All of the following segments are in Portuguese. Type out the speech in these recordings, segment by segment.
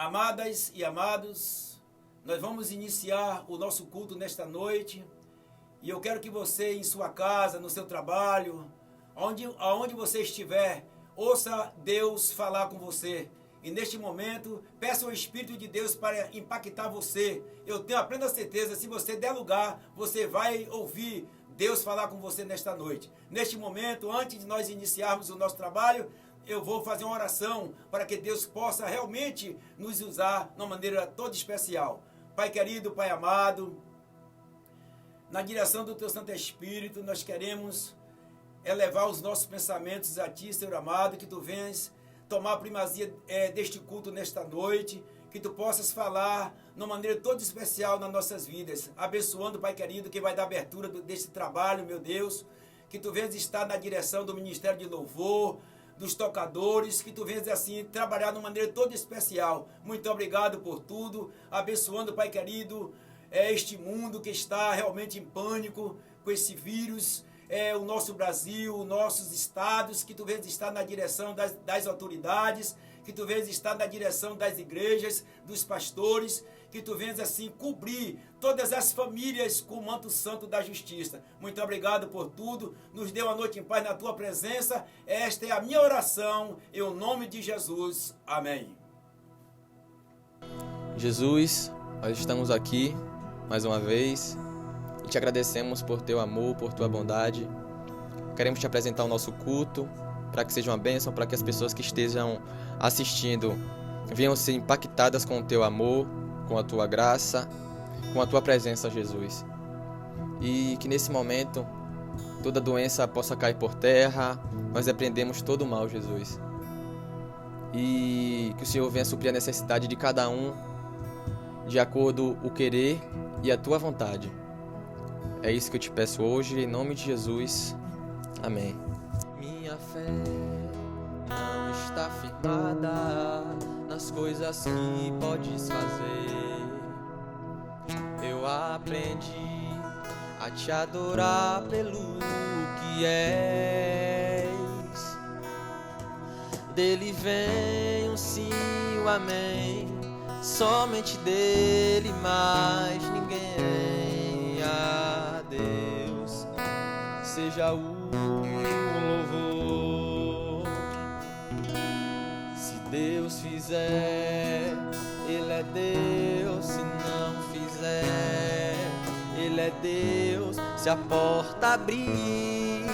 Amadas e amados, nós vamos iniciar o nosso culto nesta noite e eu quero que você em sua casa, no seu trabalho, aonde você estiver, ouça Deus falar com você. E neste momento, peça ao Espírito de Deus para impactar você. Eu tenho a plena certeza, se você der lugar, você vai ouvir Deus falar com você nesta noite. Neste momento, antes de nós iniciarmos o nosso trabalho, eu vou fazer uma oração para que Deus possa realmente nos usar de uma maneira toda especial. Pai querido, Pai amado, na direção do Teu Santo Espírito, nós queremos elevar os nossos pensamentos a Ti, Senhor amado, que Tu venhas tomar a primazia deste culto nesta noite, que Tu possas falar de uma maneira toda especial nas nossas vidas, abençoando, Pai querido, que vai dar abertura deste trabalho, meu Deus, que Tu venhas estar na direção do Ministério de Louvor, dos tocadores, que Tu venhas assim trabalhar de uma maneira toda especial. Muito obrigado por tudo, abençoando, Pai querido, este mundo que está realmente em pânico com esse vírus, o nosso Brasil, os nossos estados, que Tu venhas estar na direção das autoridades, que Tu venhas estar na direção das igrejas, dos pastores, que Tu venhas assim cobrir todas as famílias com o manto santo da justiça. Muito obrigado por tudo, nos dê uma noite em paz na Tua presença, esta é a minha oração, em nome de Jesus, amém. Jesus, nós estamos aqui mais uma vez e Te agradecemos por Teu amor, por Tua bondade. Queremos Te apresentar o nosso culto, para que seja uma bênção, para que as pessoas que estejam assistindo venham ser impactadas com o Teu amor, com a Tua graça, com a Tua presença, Jesus. E que nesse momento toda doença possa cair por terra, nós repreendemos todo o mal, Jesus. E que o Senhor venha suprir a necessidade de cada um, de acordo com o querer e a Tua vontade. É isso que eu Te peço hoje, em nome de Jesus. Amém. Minha fé não está firmada nas coisas que podes fazer. Eu aprendi a Te adorar pelo que és. Dele vem o sim, o amém. Somente dele, mais ninguém. A Deus seja o louvor. Se Deus fizer, Ele é Deus. Se não fizer, Ele é Deus. Se a porta abrir,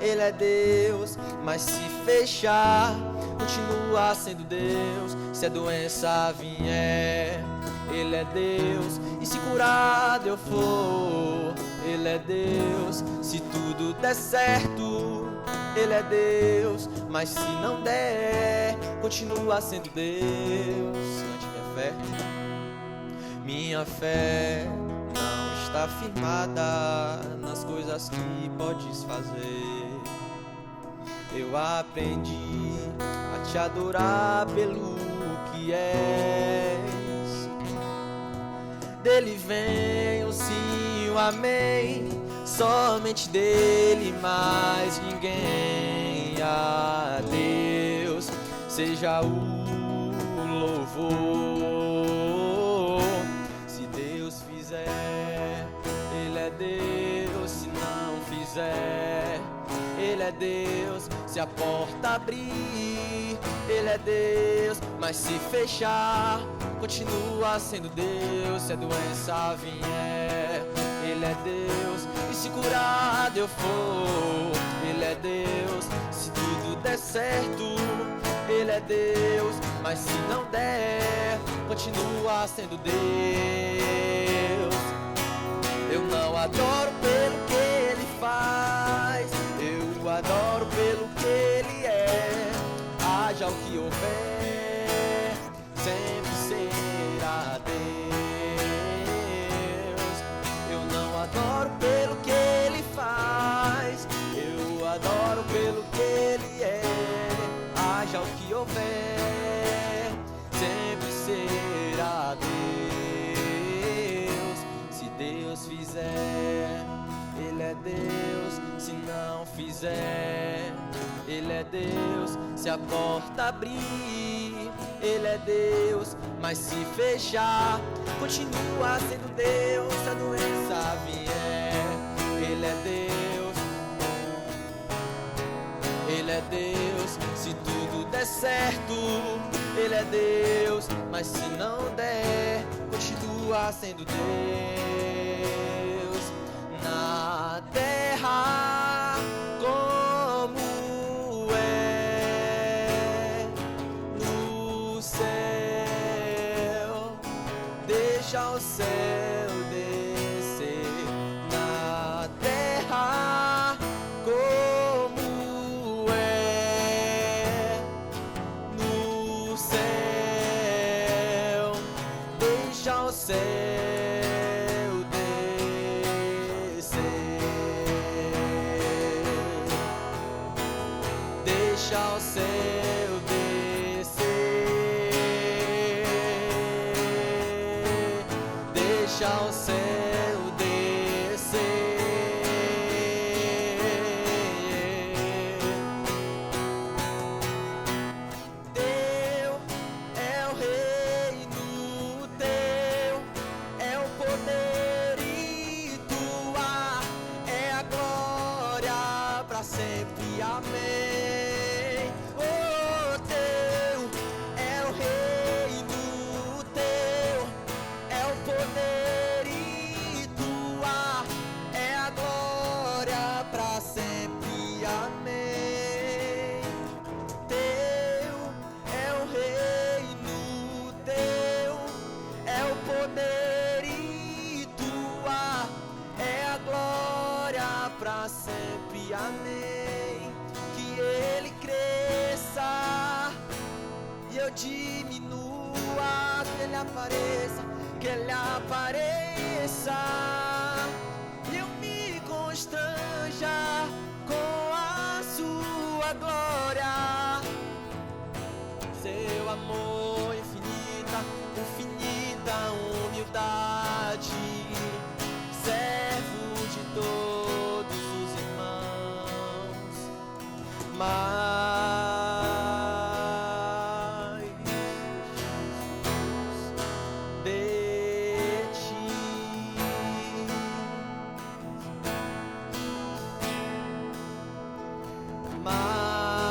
Ele é Deus. Mas se fechar, continua sendo Deus. Se a doença vier, Ele é Deus. E se curado eu for, Ele é Deus. Se tudo der certo, Ele é Deus. Mas se não der, continua sendo Deus. Ante minha fé não está firmada nas coisas que podes fazer. Eu aprendi a Te adorar pelo que és. Dele vem o sim, o amém. Somente dele, mais ninguém. A Deus seja o louvor. Se Deus fizer, Ele é Deus. Se não fizer, Ele é Deus. Se a porta abrir, Ele é Deus. Mas se fechar, continua sendo Deus. Se a doença vier, Ele é Deus. E se curado eu for, Ele é Deus. Se tudo der certo, Ele é Deus. Mas se não der, continua sendo Deus. Eu não adoro pelo que Ele faz, eu adoro pelo que Ele é. Haja o que houver, sempre será Deus. Eu não adoro pelo que Ele faz, eu adoro pelo que Ele é. Haja o que houver, sempre será Deus. Se Deus fizer, Ele é é Deus se não fizer. Ele é Deus se a porta abrir. Ele é Deus, mas se fechar, continua sendo Deus se a doença vier. Ele é Deus. Ele é Deus se tudo der certo. Ele é Deus, mas se não der, continua sendo Deus. Na terra como é no céu, deixa o céu descer. Na terra como é no céu, deixa o céu descer. Deixa o céu descer. Deixa o céu descer. Teu é o reino, teu é o poder e tua é a glória pra sempre. Amém. Oh, teu é o reino, teu é o poder e tua é a glória pra sempre. Amém. Teu é o reino, teu é o poder e tua é a glória pra sempre. Amém. Que ele cresça e eu diminua, que ele apareça, que ele apareça e eu me constranja com a sua glória. Seu amor infinita humildade, servo de todos os irmãos, mas de ti mais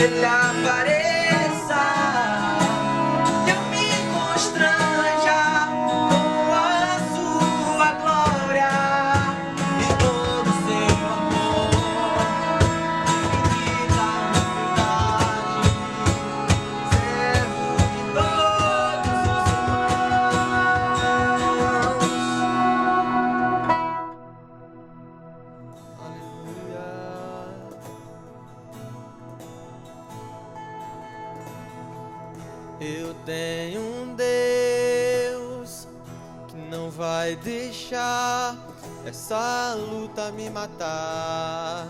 Ele apareça, eu me constranja com a sua glória e todo o seu amor, infinita humildade, servo de todos os irmãos. Aleluia. Eu tenho um Deus que não vai deixar essa luta me matar,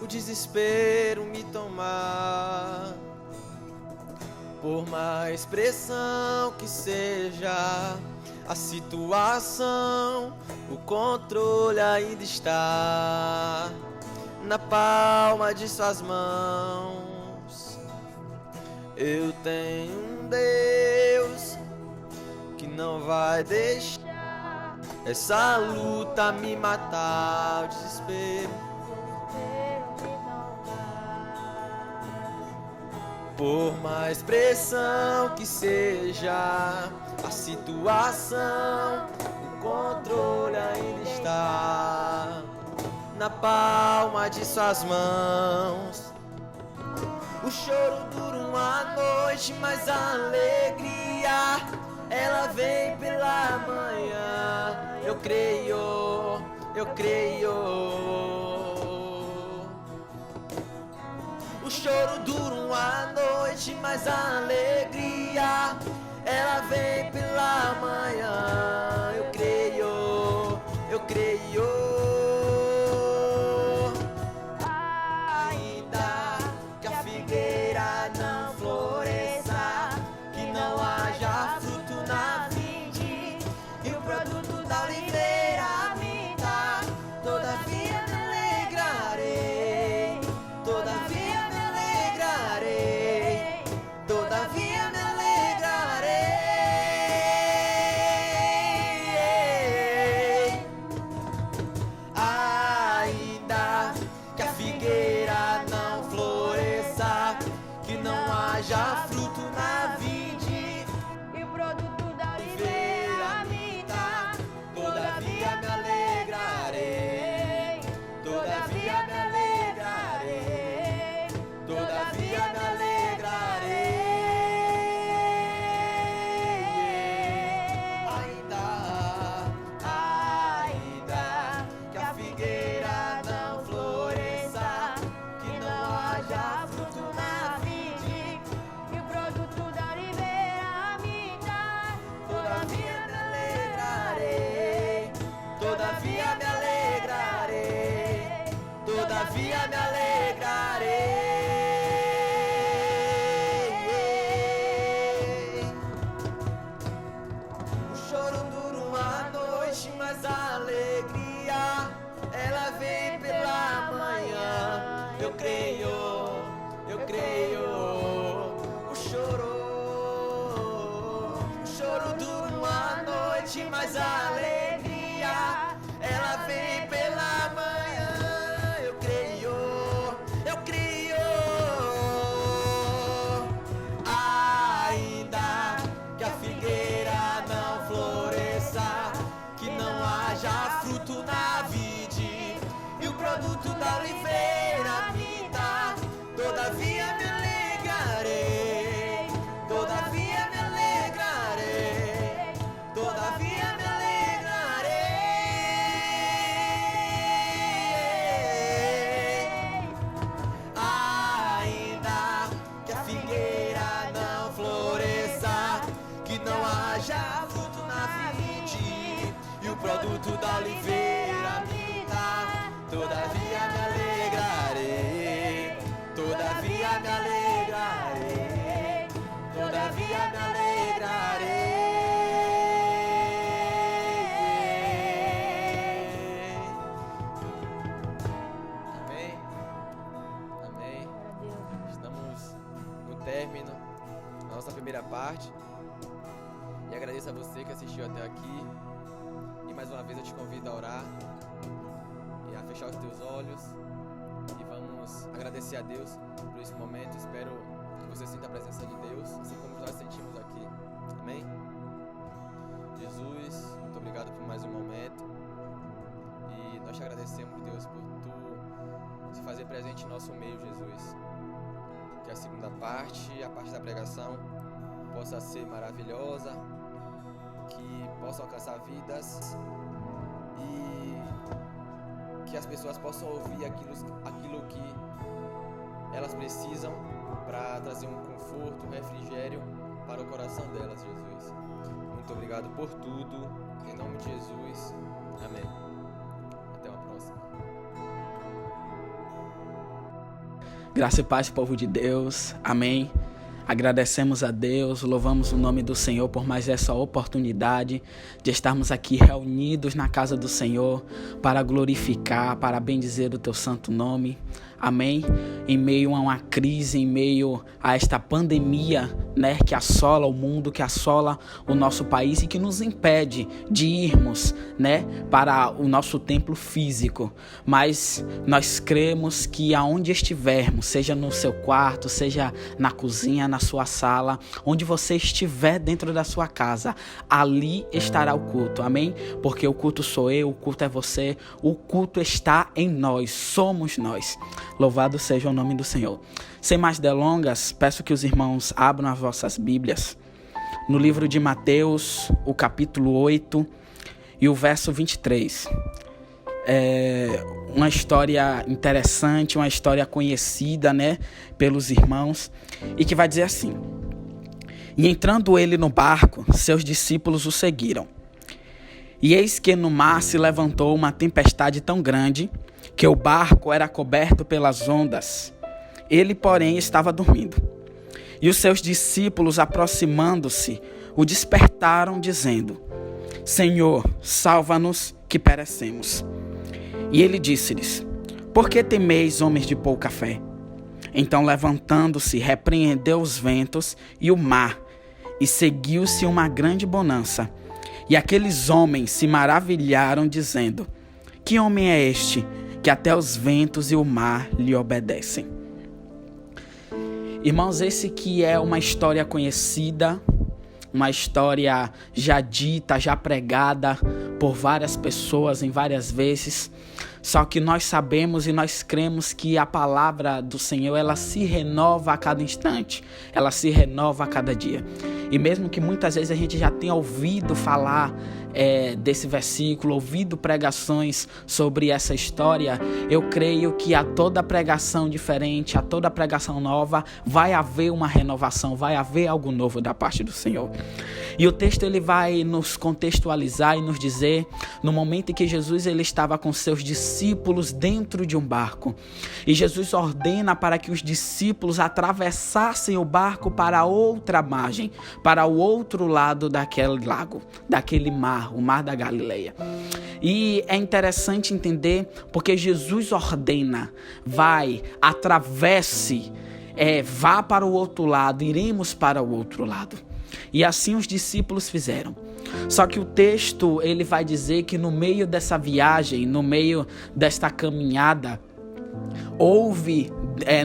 o desespero me tomar. Por mais pressão que seja a situação, o controle ainda está na palma de suas mãos. Eu tenho um Deus que não vai deixar essa luta me matar, o desespero. Por mais pressão que seja a situação, o controle ainda está na palma de suas mãos. O choro dura uma noite, mas a alegria, ela vem pela manhã. Eu creio, eu creio. O choro dura uma noite, mas a alegria, ela vem pela manhã. Eu creio, eu creio. Ainda que a figueira não floresça, que não haja fruto na vide e o produto da oliveira minta, todavia me alegrarei, todavia me alegrarei, todavia me alegrarei. Ainda que a figueira não floresça, que não haja fruto na vide E o produto da oliveira minta, todavia me alegrarei, todavia me alegrarei, todavia me alegrarei. Ainda que a figueira não floresça, que não haja fruto na vide, e o produto da oliveira minta, todavia me alegrarei, todavia me alegrarei, todavia me alegrarei. O choro dura uma noite, mas a alegria, ela vem pela manhã. Eu creio, eu creio. O choro dura uma noite, mas a alegria, ela vem pela manhã. Eu creio, eu creio. Ainda que a figueira não floresça, que não haja fruto na vide e o produto da oliveira minta, todavia me alegrarei, todavia me alegrarei, todavia me alegrarei. Ainda que a figueira não floresça, que não haja fruto na vide e o produto da oliveira minta, todavia me alegrarei, todavia me alegrarei, todavia me alegrarei. Amém? Amém. Estamos no término da nossa primeira parte. E agradeço a você que assistiu até aqui. E mais uma vez eu te convido a orar e a fechar os teus olhos. E vamos agradecer a Deus por esse momento. presente em nosso meio, Jesus. Que a segunda parte, a parte da pregação, possa ser maravilhosa, que possa alcançar vidas e que as pessoas possam ouvir aquilo que elas precisam para trazer um conforto, um refrigério para o coração delas, Jesus. Muito obrigado por tudo, em nome de Jesus, amém. Até uma próxima. Graça e paz, povo de Deus, amém. Agradecemos a Deus, louvamos o nome do Senhor por mais essa oportunidade de estarmos aqui reunidos na casa do Senhor para glorificar, para bendizer o teu santo nome. Amém? Em meio a uma crise, em meio a esta pandemia, né, que assola o mundo, que assola o nosso país e que nos impede de irmos, né, para o nosso templo físico. Mas nós cremos que aonde estivermos, seja no seu quarto, seja na cozinha, na sua sala, onde você estiver dentro da sua casa, ali estará o culto. Amém? Porque o culto sou eu, o culto é você, o culto está em nós, somos nós. Louvado seja o nome do Senhor. Sem mais delongas, peço que os irmãos abram as vossas Bíblias no livro de Mateus, o capítulo 8 e o verso 23. É uma história interessante, uma história conhecida, né, pelos irmãos, e que vai dizer assim: E entrando ele no barco, seus discípulos o seguiram. E eis que no mar se levantou uma tempestade tão grande que o barco era coberto pelas ondas. Ele, porém, estava dormindo. E os seus discípulos, aproximando-se, o despertaram, dizendo: Senhor, salva-nos, que perecemos. E ele disse-lhes: Por que temeis, homens de pouca fé? Então, levantando-se, repreendeu os ventos e o mar, e seguiu-se uma grande bonança. E aqueles homens se maravilharam, dizendo: Que homem é este, que até os ventos e o mar lhe obedecem? Irmãos, esse que é uma história conhecida, uma história já dita, já pregada por várias pessoas em várias vezes. Só que nós sabemos e nós cremos que a palavra do Senhor, ela se renova a cada instante, ela se renova a cada dia. E mesmo que muitas vezes a gente já tenha ouvido falar desse versículo, ouvido pregações sobre essa história, eu creio que a toda pregação diferente, a toda pregação nova, vai haver uma renovação, vai haver algo novo da parte do Senhor. E o texto ele vai nos contextualizar e nos dizer, no momento em que Jesus ele estava com seus discípulos dentro de um barco, e Jesus ordena para que os discípulos atravessassem o barco para outra margem, para o outro lado daquele lago, daquele mar, o mar da Galileia. E é interessante entender porque Jesus ordena, vai, atravesse, vá para o outro lado, iremos para o outro lado. E assim os discípulos fizeram. Só que o texto ele vai dizer que no meio dessa viagem, no meio desta caminhada, houve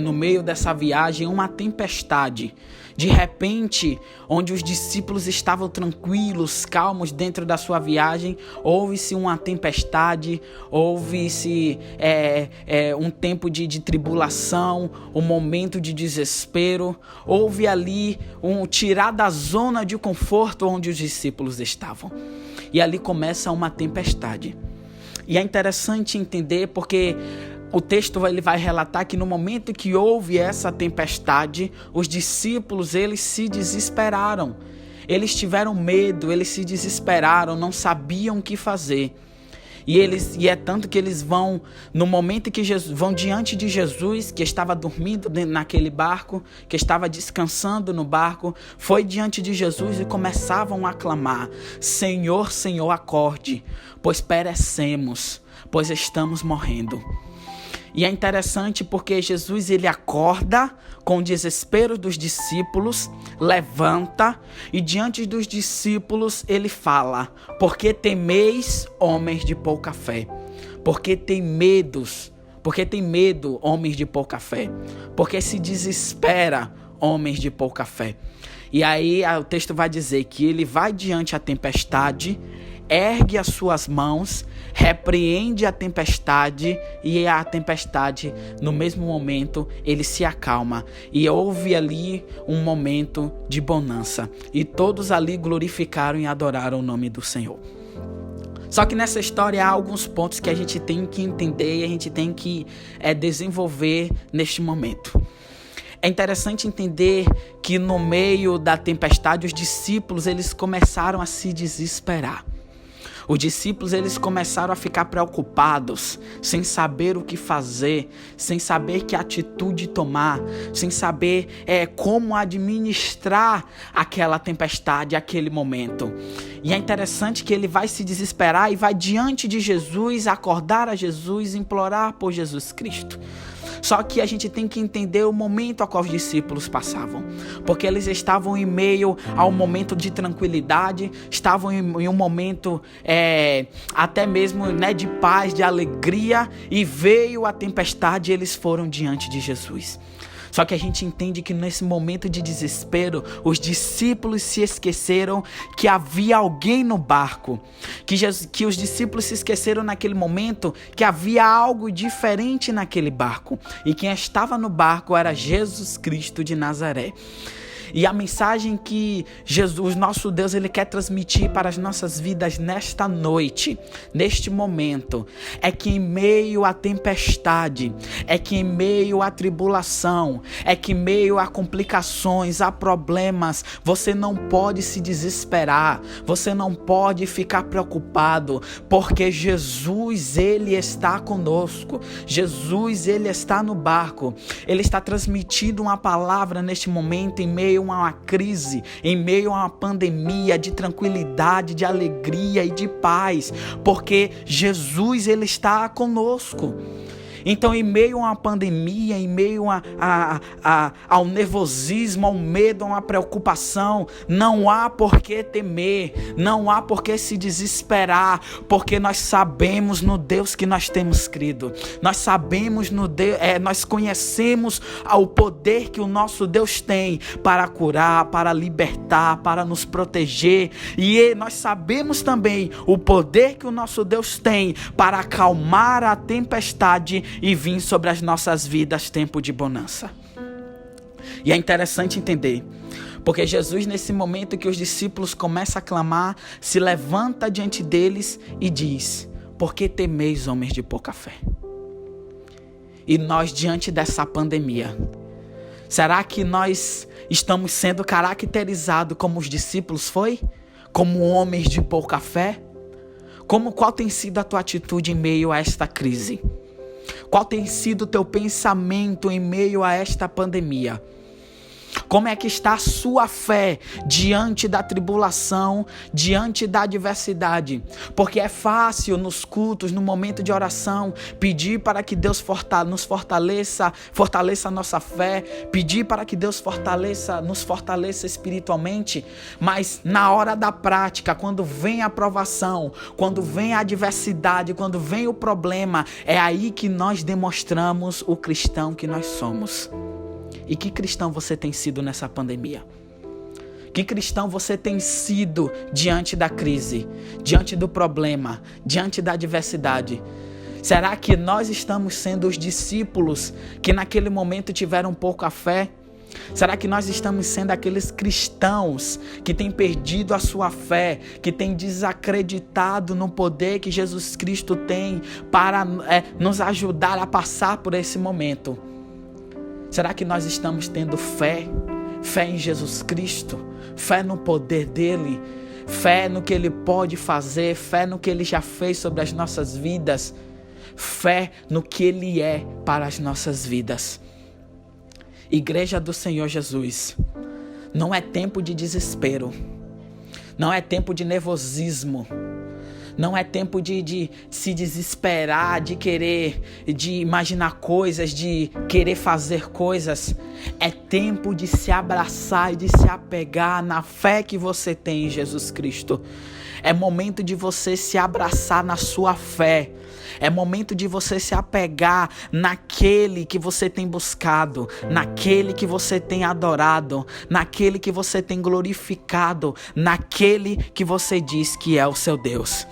no meio dessa viagem uma tempestade. De repente, onde os discípulos estavam tranquilos, calmos dentro da sua viagem, houve-se uma tempestade, houve-se um tempo de tribulação, um momento de desespero, houve ali tirar da zona de conforto onde os discípulos estavam. E ali começa uma tempestade. E é interessante entender porque o texto ele vai relatar que no momento que houve essa tempestade, os discípulos eles se desesperaram. Eles tiveram medo, eles se desesperaram, não sabiam o que fazer. E é tanto que eles vão, no momento em que vão diante de Jesus, que estava dormindo naquele barco, que estava descansando no barco, foi diante de Jesus e começavam a clamar: Senhor, Senhor, acorde, pois perecemos, pois estamos morrendo. E é interessante porque Jesus ele acorda com o desespero dos discípulos, levanta e diante dos discípulos ele fala: Por que temeis, homens de pouca fé? Por que tem medo, homens de pouca fé? Porque se desespera, homens de pouca fé? E aí o texto vai dizer que ele vai diante a tempestade, ergue as suas mãos, repreende a tempestade, e a tempestade, no mesmo momento, ele se acalma. E houve ali um momento de bonança. E todos ali glorificaram e adoraram o nome do Senhor. Só que nessa história há alguns pontos que a gente tem que entender e a gente tem que desenvolver neste momento. É interessante entender que no meio da tempestade os discípulos eles começaram a se desesperar. Os discípulos eles começaram a ficar preocupados, sem saber o que fazer, sem saber que atitude tomar, sem saber como administrar aquela tempestade, aquele momento. E é interessante que ele vai se desesperar e vai diante de Jesus, acordar a Jesus, implorar por Jesus Cristo. Só que a gente tem que entender o momento a qual os discípulos passavam, porque eles estavam em meio a um momento de tranquilidade, estavam em um momento até mesmo de paz, de alegria, e veio a tempestade e eles foram diante de Jesus. Só que a gente entende que nesse momento de desespero, os discípulos se esqueceram que havia alguém no barco. Que os discípulos se esqueceram naquele momento que havia algo diferente naquele barco. E quem estava no barco era Jesus Cristo de Nazaré. E a mensagem que Jesus, nosso Deus, ele quer transmitir para as nossas vidas nesta noite, neste momento, é que em meio à tempestade, é que em meio à tribulação, é que em meio a complicações, a problemas, você não pode se desesperar, você não pode ficar preocupado, porque Jesus, ele está conosco. Jesus, ele está no barco. Ele está transmitindo uma palavra neste momento, em meio a uma crise, em meio a uma pandemia, de tranquilidade, de alegria e de paz, porque Jesus, ele está conosco. Então, em meio a uma pandemia, em meio ao nervosismo, ao medo, a uma preocupação, não há por que temer, não há por que se desesperar, porque nós sabemos no Deus que nós temos crido. Nós sabemos no Deus, nós conhecemos o poder que o nosso Deus tem para curar, para libertar, para nos proteger. E nós sabemos também o poder que o nosso Deus tem para acalmar a tempestade e vir sobre as nossas vidas tempo de bonança. E é interessante entender, porque Jesus, nesse momento que os discípulos começam a clamar, se levanta diante deles e diz: por que temeis, homens de pouca fé? E nós, diante dessa pandemia, será que nós estamos sendo caracterizados como os discípulos foi? Como homens de pouca fé? Qual tem sido a tua atitude em meio a esta crise? Qual tem sido o teu pensamento em meio a esta pandemia? Como é que está a sua fé diante da tribulação, diante da adversidade? Porque é fácil nos cultos, no momento de oração, pedir para que Deus nos fortaleça a nossa fé, pedir para que Deus nos fortaleça espiritualmente, mas na hora da prática, quando vem a provação, quando vem a adversidade, quando vem o problema, é aí que nós demonstramos o cristão que nós somos. E que cristão você tem sido nessa pandemia? Que cristão você tem sido diante da crise, diante do problema, diante da adversidade? Será que nós estamos sendo os discípulos que naquele momento tiveram pouca fé? Será que nós estamos sendo aqueles cristãos que têm perdido a sua fé, que têm desacreditado no poder que Jesus Cristo tem para nos ajudar a passar por esse momento? Será que nós estamos tendo fé em Jesus Cristo, fé no poder dele, fé no que ele pode fazer, fé no que ele já fez sobre as nossas vidas, fé no que ele é para as nossas vidas? Igreja do Senhor Jesus, não é tempo de desespero, não é tempo de nervosismo, não é tempo de se desesperar, de imaginar coisas, de querer fazer coisas. É tempo de se abraçar e de se apegar na fé que você tem em Jesus Cristo. É momento de você se abraçar na sua fé. É momento de você se apegar naquele que você tem buscado, naquele que você tem adorado, naquele que você tem glorificado, naquele que você diz que é o seu Deus.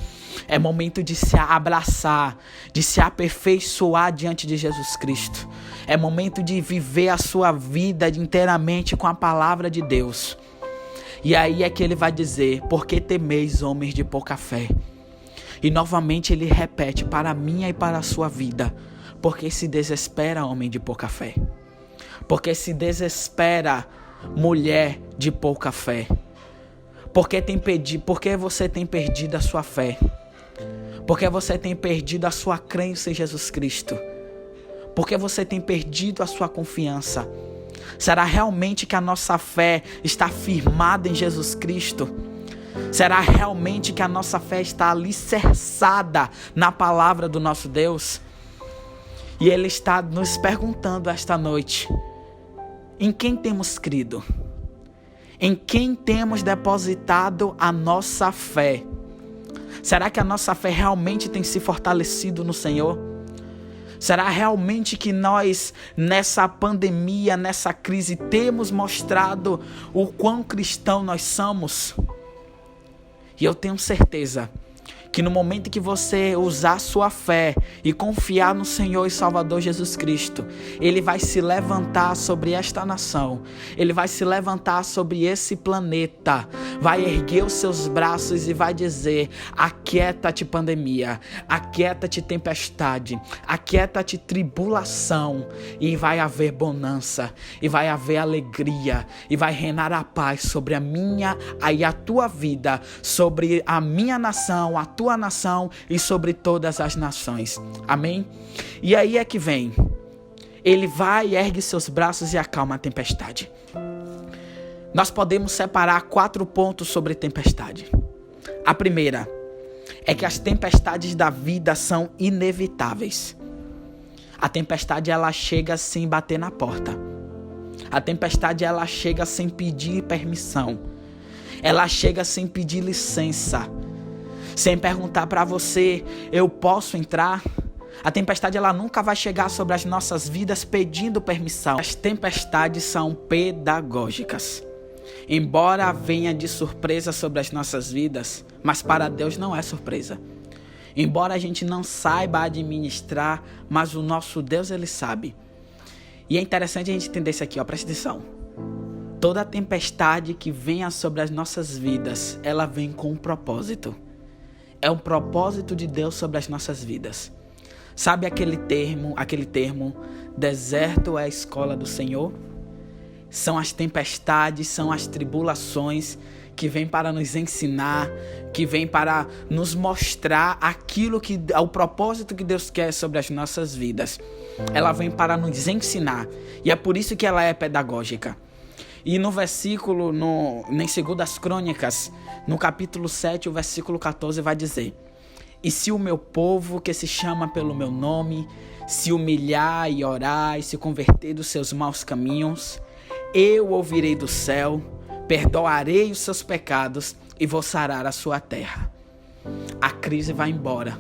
É momento de se abraçar, de se aperfeiçoar diante de Jesus Cristo. É momento de viver a sua vida inteiramente com a palavra de Deus. E aí é que ele vai dizer: por que temeis, homens de pouca fé? E novamente ele repete para a minha e para a sua vida: porque se desespera, homem de pouca fé? Porque se desespera, mulher de pouca fé? Porque você tem perdido a sua fé? Porque você tem perdido a sua crença em Jesus Cristo? Porque você tem perdido a sua confiança? Será realmente que a nossa fé está firmada em Jesus Cristo? Será realmente que a nossa fé está alicerçada na palavra do nosso Deus? E Ele está nos perguntando esta noite: em quem temos crido? Em quem temos depositado a nossa fé? Será que a nossa fé realmente tem se fortalecido no Senhor? Será realmente que nós, nessa pandemia, nessa crise, temos mostrado o quão cristão nós somos? E eu tenho certeza que no momento que você usar sua fé e confiar no Senhor e Salvador Jesus Cristo, Ele vai se levantar sobre esta nação, Ele vai se levantar sobre esse planeta, vai erguer os seus braços e vai dizer: aquieta-te pandemia, aquieta-te tempestade, aquieta-te tribulação, e vai haver bonança, e vai haver alegria, e vai reinar a paz sobre a minha e a tua vida, sobre a minha nação, a tua nação e sobre todas as nações. Amém? E aí é que vem. Ele vai, ergue seus braços e acalma a tempestade. Nós podemos separar 4 pontos sobre tempestade. A primeira é que as tempestades da vida são inevitáveis. A tempestade, ela chega sem bater na porta. A tempestade, ela chega sem pedir permissão. Ela chega sem pedir licença, sem perguntar para você: eu posso entrar? A tempestade, ela nunca vai chegar sobre as nossas vidas pedindo permissão. As tempestades são pedagógicas. Embora venha de surpresa sobre as nossas vidas, mas para Deus não é surpresa. Embora a gente não saiba administrar, mas o nosso Deus, Ele sabe. E é interessante a gente entender isso aqui, presta atenção. Toda tempestade que venha sobre as nossas vidas, ela vem com um propósito. É um propósito de Deus sobre as nossas vidas. Sabe aquele termo, deserto é a escola do Senhor? São as tempestades, são as tribulações que vêm para nos ensinar, que vêm para nos mostrar aquilo que é o propósito que Deus quer sobre as nossas vidas. Ela vem para nos ensinar, e é por isso que ela é pedagógica. E no versículo, em 2 Crônicas, no capítulo 7, o versículo 14 vai dizer: e se o meu povo, que se chama pelo meu nome, se humilhar e orar e se converter dos seus maus caminhos, eu ouvirei do céu, perdoarei os seus pecados e vou sarar a sua terra. A crise vai embora.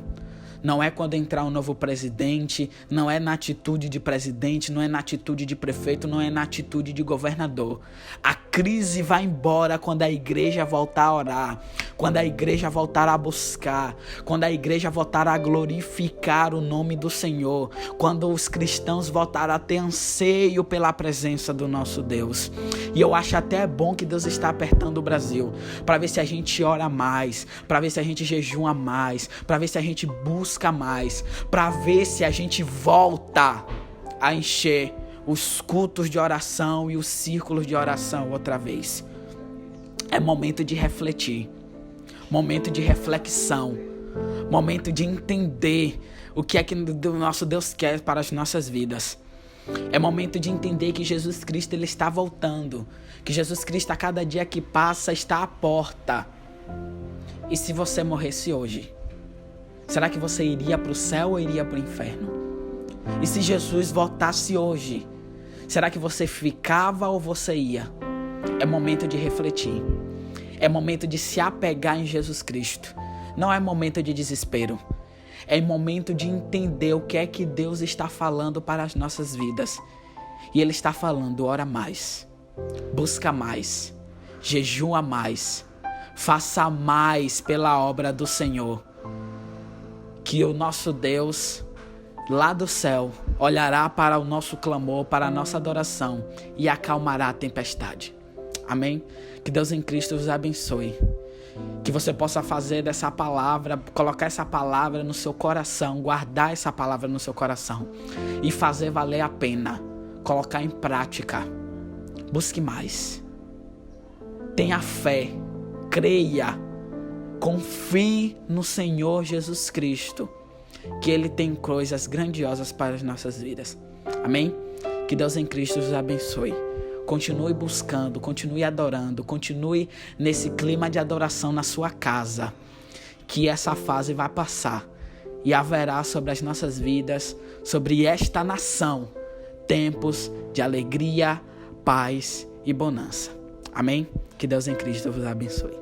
Não é quando entrar um novo presidente, não é na atitude de presidente, não é na atitude de prefeito, não é na atitude de governador. A crise vai embora quando a igreja voltar a orar, quando a igreja voltar a buscar, quando a igreja voltar a glorificar o nome do Senhor, quando os cristãos voltarem a ter anseio pela presença do nosso Deus. E eu acho até bom que Deus está apertando o Brasil, para ver se a gente ora mais, para ver se a gente jejua mais, para ver se a gente busca mais, para ver se a gente volta a encher os cultos de oração e os círculos de oração outra vez. É momento de refletir, momento de reflexão, momento de entender o que é que o nosso Deus quer para as nossas vidas. É momento de entender que Jesus Cristo, Ele está voltando, que Jesus Cristo a cada dia que passa está à porta. E se você morresse hoje, será que você iria para o céu ou iria para o inferno? E se Jesus voltasse hoje, será que você ficava ou você ia? É momento de refletir. É momento de se apegar em Jesus Cristo. Não é momento de desespero. É momento de entender o que é que Deus está falando para as nossas vidas. E Ele está falando: ora mais, busca mais, jejua mais, faça mais pela obra do Senhor. Que o nosso Deus, lá do céu, olhará para o nosso clamor, para a nossa adoração e acalmará a tempestade. Amém? Que Deus em Cristo vos abençoe. Que você possa fazer dessa palavra, colocar essa palavra no seu coração, guardar essa palavra no seu coração e fazer valer a pena, colocar em prática. Busque mais. Tenha fé, creia, confie no Senhor Jesus Cristo, que Ele tem coisas grandiosas para as nossas vidas. Amém? Que Deus em Cristo vos abençoe. Continue buscando, continue adorando, continue nesse clima de adoração na sua casa, que essa fase vai passar e haverá sobre as nossas vidas, sobre esta nação, tempos de alegria, paz e bonança. Amém? Que Deus em Cristo vos abençoe.